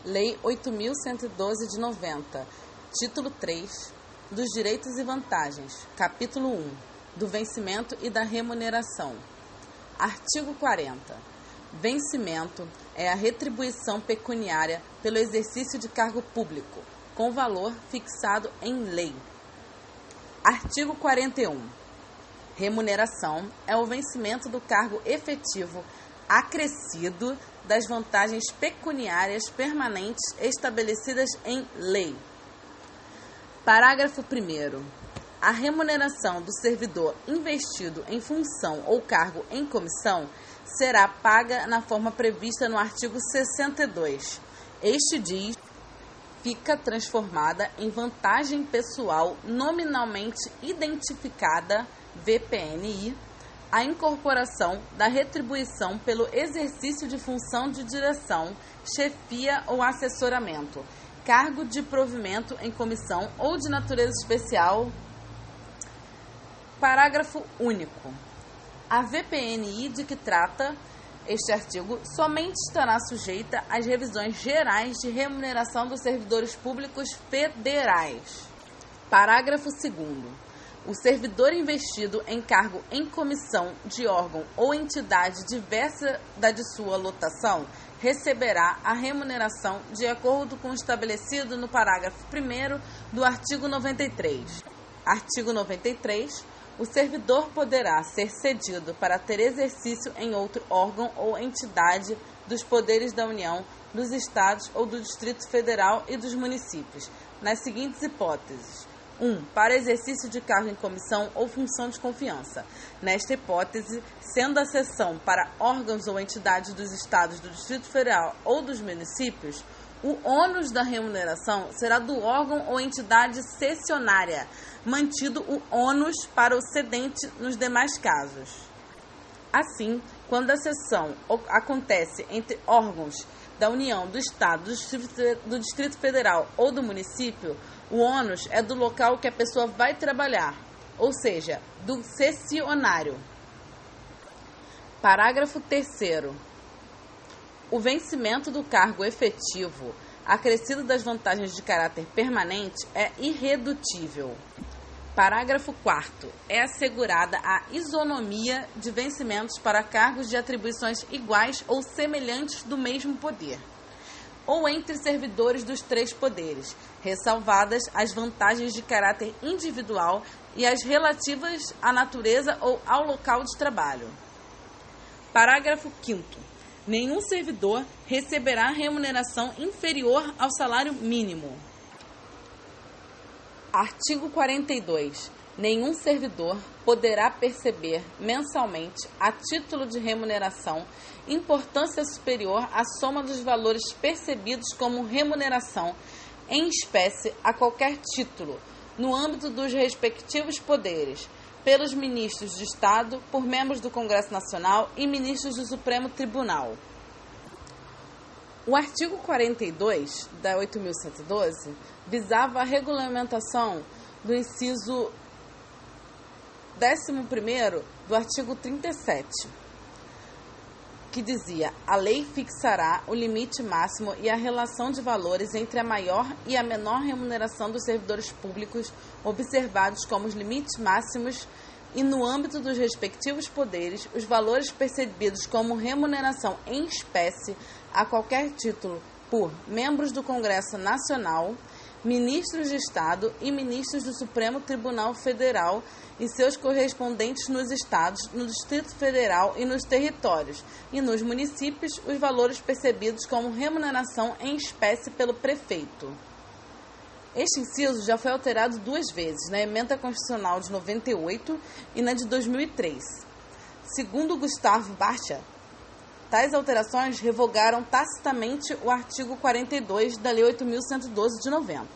Lei 8.112 de 90, Título 3, dos Direitos e Vantagens, Capítulo 1, do Vencimento e da Remuneração. Artigo 40. Vencimento é a retribuição pecuniária pelo exercício de cargo público, com valor fixado em lei. Artigo 41. Remuneração é o vencimento do cargo efetivo acrescido das vantagens pecuniárias permanentes estabelecidas em lei. Parágrafo 1º. A remuneração do servidor investido em função ou cargo em comissão será paga na forma prevista no artigo 62. Este diz: fica transformada em vantagem pessoal nominalmente identificada, VPNI, a incorporação da retribuição pelo exercício de função de direção, chefia ou assessoramento, cargo de provimento em comissão ou de natureza especial. Parágrafo único. A VPNI de que trata este artigo somente estará sujeita às revisões gerais de remuneração dos servidores públicos federais. Parágrafo 2º. O servidor investido em cargo em comissão de órgão ou entidade diversa da de sua lotação receberá a remuneração de acordo com o estabelecido no parágrafo 1º do artigo 93. Artigo 93. O servidor poderá ser cedido para ter exercício em outro órgão ou entidade dos poderes da União, dos Estados ou do Distrito Federal e dos municípios, nas seguintes hipóteses. 1. Para exercício de cargo em comissão ou função de confiança. Nesta hipótese, sendo a cessão para órgãos ou entidades dos Estados, do Distrito Federal ou dos municípios, o ônus da remuneração será do órgão ou entidade cessionária, mantido o ônus para o cedente nos demais casos. Assim, quando a cessão acontece entre órgãos da União, do Estado, do Distrito Federal ou do município, o ônus é do local que a pessoa vai trabalhar, ou seja, do cessionário. Parágrafo 3º. O vencimento do cargo efetivo, acrescido das vantagens de caráter permanente, é irredutível. Parágrafo 4º. É assegurada a isonomia de vencimentos para cargos de atribuições iguais ou semelhantes do mesmo poder, ou entre servidores dos três poderes, ressalvadas as vantagens de caráter individual e as relativas à natureza ou ao local de trabalho. Parágrafo 5º. Nenhum servidor receberá remuneração inferior ao salário mínimo. Artigo 42. Nenhum servidor poderá perceber mensalmente, a título de remuneração, importância superior à soma dos valores percebidos como remuneração em espécie a qualquer título, no âmbito dos respectivos poderes, pelos ministros de Estado, por membros do Congresso Nacional e ministros do Supremo Tribunal. O artigo 42 da 8.112 visava a regulamentação do inciso 11º do artigo 37, que dizia: a lei fixará o limite máximo e a relação de valores entre a maior e a menor remuneração dos servidores públicos, observados como os limites máximos e, no âmbito dos respectivos poderes, os valores percebidos como remuneração em espécie a qualquer título por membros do Congresso Nacional, ministros de Estado e ministros do Supremo Tribunal Federal e seus correspondentes nos estados, no Distrito Federal e nos territórios, e nos municípios, os valores percebidos como remuneração em espécie pelo prefeito. Este inciso já foi alterado 2 vezes, na Emenda Constitucional de 98 e na de 2003. Segundo Gustavo Bacha, tais alterações revogaram tacitamente o artigo 42 da Lei 8.112 de 90.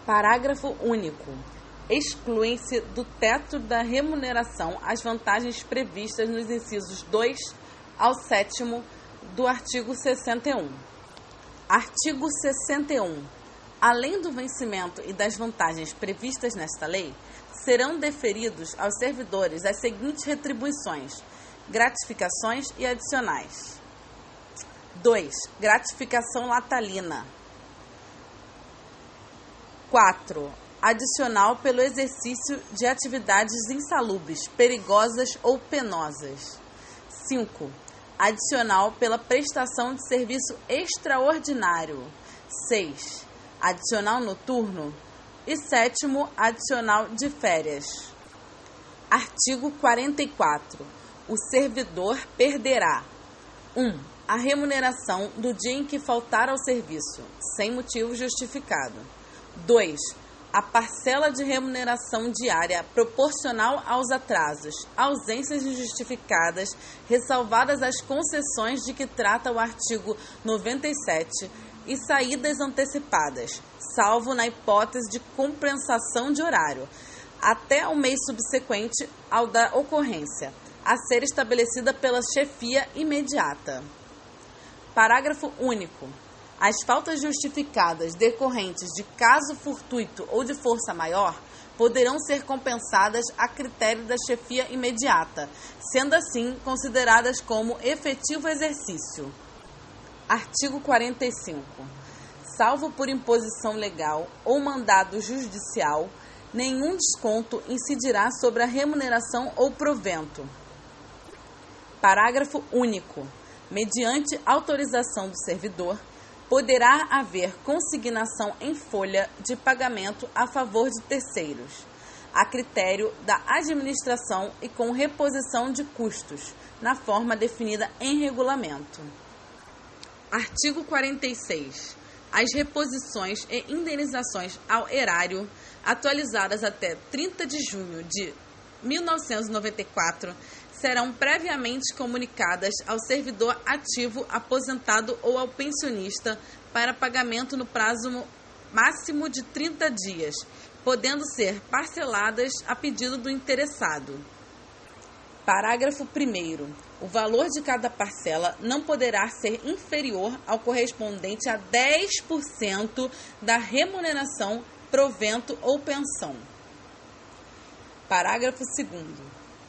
Parágrafo único. Excluem-se do teto da remuneração as vantagens previstas nos incisos 2 ao 7º do artigo 61. Artigo 61. Além do vencimento e das vantagens previstas nesta lei, serão deferidos aos servidores as seguintes retribuições: gratificações e adicionais. 2. Gratificação natalina. 4. Adicional pelo exercício de atividades insalubres, perigosas ou penosas. 5. Adicional pela prestação de serviço extraordinário. 6. Adicional noturno. E 7. Adicional de férias. Artigo 44. O servidor perderá: 1. A remuneração do dia em que faltar ao serviço, sem motivo justificado. 2. A parcela de remuneração diária proporcional aos atrasos, ausências injustificadas, ressalvadas as concessões de que trata o artigo 97 e saídas antecipadas, salvo na hipótese de compensação de horário, até o mês subsequente ao da ocorrência, a ser estabelecida pela chefia imediata. Parágrafo único. As faltas justificadas decorrentes de caso fortuito ou de força maior poderão ser compensadas a critério da chefia imediata, sendo assim consideradas como efetivo exercício. Artigo 45. Salvo por imposição legal ou mandado judicial, nenhum desconto incidirá sobre a remuneração ou provento. Parágrafo único. Mediante autorização do servidor, poderá haver consignação em folha de pagamento a favor de terceiros, a critério da administração e com reposição de custos, na forma definida em regulamento. Artigo 46. As reposições e indenizações ao erário, atualizadas até 30 de junho de 1994, serão previamente comunicadas ao servidor ativo, aposentado ou ao pensionista para pagamento no prazo máximo de 30 dias, podendo ser parceladas a pedido do interessado. Parágrafo 1º. O valor de cada parcela não poderá ser inferior ao correspondente a 10% da remuneração, provento ou pensão. Parágrafo 2º.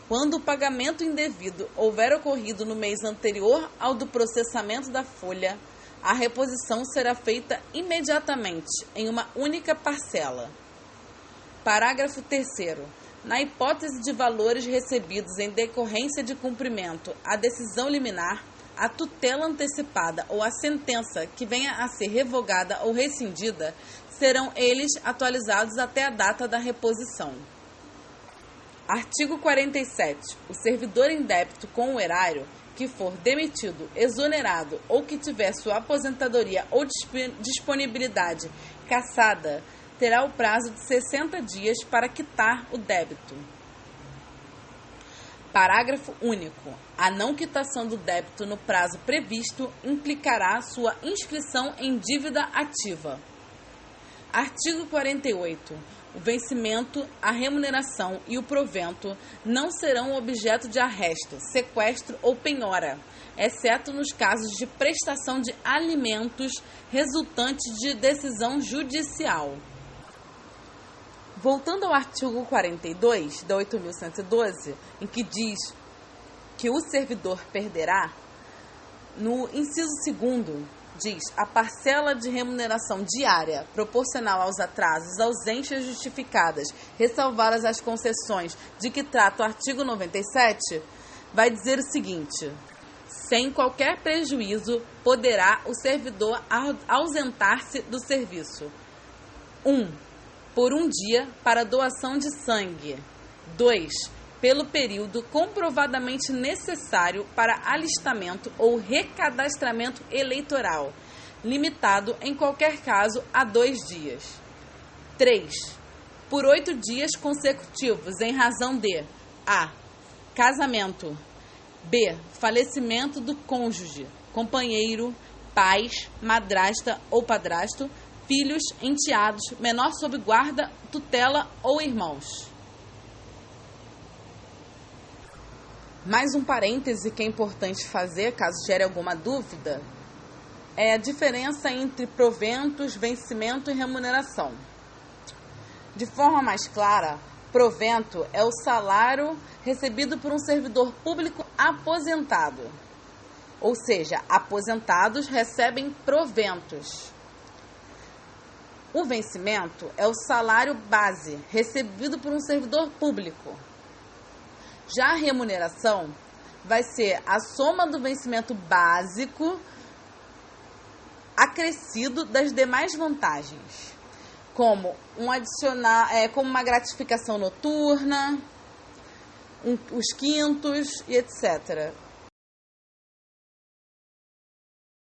Quando o pagamento indevido houver ocorrido no mês anterior ao do processamento da folha, a reposição será feita imediatamente, em uma única parcela. Parágrafo 3º. Na hipótese de valores recebidos em decorrência de cumprimento à decisão liminar, a tutela antecipada ou a sentença que venha a ser revogada ou rescindida, serão eles atualizados até a data da reposição. Artigo 47. O servidor em débito com o erário, que for demitido, exonerado ou que tiver sua aposentadoria ou disponibilidade cassada, terá o prazo de 60 dias para quitar o débito. Parágrafo único. A não quitação do débito no prazo previsto implicará sua inscrição em dívida ativa. Artigo 48. O vencimento, a remuneração e o provento não serão objeto de arresto, sequestro ou penhora, exceto nos casos de prestação de alimentos resultantes de decisão judicial. Voltando ao artigo 42 da 8.112, em que diz que o servidor perderá, no inciso 2º, diz: a parcela de remuneração diária proporcional aos atrasos, ausências justificadas, ressalvadas as concessões de que trata o artigo 97, vai dizer o seguinte: sem qualquer prejuízo, poderá o servidor ausentar-se do serviço. 1. Por um dia para doação de sangue. 2. Pelo período comprovadamente necessário para alistamento ou recadastramento eleitoral, limitado em qualquer caso a 2 dias. 3. Por 8 dias consecutivos em razão de: a. Casamento. B. Falecimento do cônjuge, companheiro, pais, madrasta ou padrasto, filhos, enteados, menor sob guarda, tutela ou irmãos. Mais um parêntese que é importante fazer, caso gere alguma dúvida, é a diferença entre proventos, vencimento e remuneração. De forma mais clara, provento é o salário recebido por um servidor público aposentado. ou seja, aposentados recebem proventos. O vencimento é o salário base recebido por um servidor público. Já a remuneração vai ser a soma do vencimento básico acrescido das demais vantagens, como como uma gratificação noturna, os quintos e etc.